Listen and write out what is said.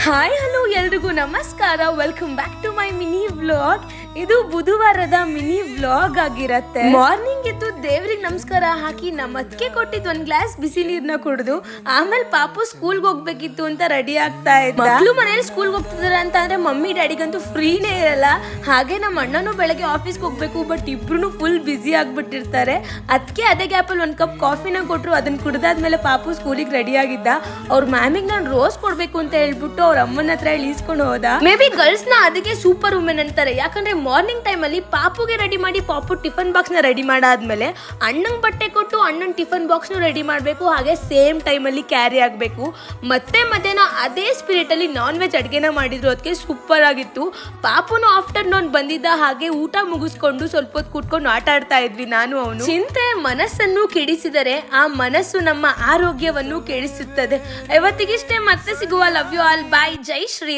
Hi hello ಎಲ್ರಿಗೂ ನಮಸ್ಕಾರ. Welcome back to my mini vlog. ಇದು ಬುಧವಾರದ ಮಿನಿ ವ್ಲಾಗ್ ಆಗಿರತ್ತೆ. ಮಾರ್ನಿಂಗ್ ಎದ್ದು ದೇವ್ರಿಗೆ ನಮಸ್ಕಾರ ಹಾಕಿ ನಮ್ಮ ಅತ್ತಿಗೆ ಕೊಟ್ಟಿದ್ ಒಂದ್ ಗ್ಲಾಸ್ ಬಿಸಿ ನೀರ್ನ ಕುಡಿದು ಆಮೇಲೆ ಪಾಪು ಸ್ಕೂಲ್ಗೆ ಹೋಗ್ಬೇಕಿತ್ತು ಅಂತ ರೆಡಿ ಆಗ್ತಾ ಇದ್ದ. ಮಕ್ಕಳು ಮನೇಲಿ ಸ್ಕೂಲ್ಗೆ ಹೋಗ್ತಿದಾರೆ ಅಂತ ಅಂದ್ರೆ ಮಮ್ಮಿ ಡ್ಯಾಡಿಗಂತೂ ಫ್ರೀನೇ ಇರಲ್ಲ. ಹಾಗೆ ನಮ್ಮ ಅಣ್ಣನು ಬೆಳಗ್ಗೆ ಆಫೀಸ್ಗೆ ಹೋಗ್ಬೇಕು, ಬಟ್ ಇಬ್ರು ಫುಲ್ ಬಿಸಿ ಆಗ್ಬಿಟ್ಟಿರ್ತಾರೆ. ಅದಕ್ಕೆ ಅದೇ ಗ್ಯಾಪಲ್ಲಿ ಒಂದ್ ಕಪ್ ಕಾಫಿನ ಕೊಟ್ರು. ಅದನ್ನ ಕುಡ್ದಾದ್ಮೇಲೆ ಪಾಪು ಸ್ಕೂಲಿಗೆ ರೆಡಿ ಆಗಿದ್ದ. ಅವ್ರ ಮ್ಯಾಮಿಗೆ ನಾನು ರೋಸ್ ಕೊಡ್ಬೇಕು ಅಂತ ಹೇಳ್ಬಿಟ್ಟು ಅವ್ರ ಅಮ್ಮನ ಹತ್ರ ಇಳಿಸ್ಕೊಂಡು ಹೋದ. ಮೇ ಬಿ ಗರ್ಲ್ಸ್ ನ ಅದಕ್ಕೆ ಸೂಪರ್ ವುಮೆನ್ ಅಂತಾರೆ. ಯಾಕಂದ್ರೆ ಮಾರ್ನಿಂಗ್ ಟೈಮ್ ಅಲ್ಲಿ ಪಾಪುಗೆ ರೆಡಿ ಮಾಡಿ ಪಾಪು ಟಿಫನ್ ಬಾಕ್ಸ್ ನ ರೆಡಿ ಮಾಡಾದ್ಮೇಲೆ ಅಣ್ಣಂಗ್ ಬಟ್ಟೆ ಕೊಟ್ಟು ಅಣ್ಣನ್ ಟಿಫನ್ ಬಾಕ್ಸ್ ನ ರೆಡಿ ಮಾಡ್ಬೇಕು. ಹಾಗೆ ಸೇಮ್ ಟೈಮ್ ಅಲ್ಲಿ ಕ್ಯಾರಿ ಆಗ್ಬೇಕು. ಮತ್ತೆ ಮಧ್ಯಾಹ್ನ ಅದೇ ಸ್ಪಿರಿಟ್ ಅಲ್ಲಿ ನಾನ್ ವೆಜ್ ಅಡ್ಗೆನ ಮಾಡಿದ್ರು. ಅದಕ್ಕೆ ಸೂಪರ್ ಆಗಿತ್ತು. ಪಾಪುನು ಆಫ್ಟರ್ನೂನ್ ಬಂದಿದ್ದ. ಹಾಗೆ ಊಟ ಮುಗಿಸ್ಕೊಂಡು ಸ್ವಲ್ಪ ಹೊತ್ತು ಕೂತ್ಕೊಂಡು ಆಟ ಆಡ್ತಾ ಇದ್ವಿ ನಾನು ಅವನು. ಚಿಂತೆ ಮನಸ್ಸನ್ನು ಕೆಡಿಸಿದರೆ ಆ ಮನಸ್ಸು ನಮ್ಮ ಆರೋಗ್ಯವನ್ನು ಕೆಡಿಸುತ್ತದೆ. ಇವತ್ತಿಗಿಷ್ಟೇ, ಮತ್ತೆ ಸಿಗುವ. Love you all. ಬಾಯ್. ಜೈ ಶ್ರೀ.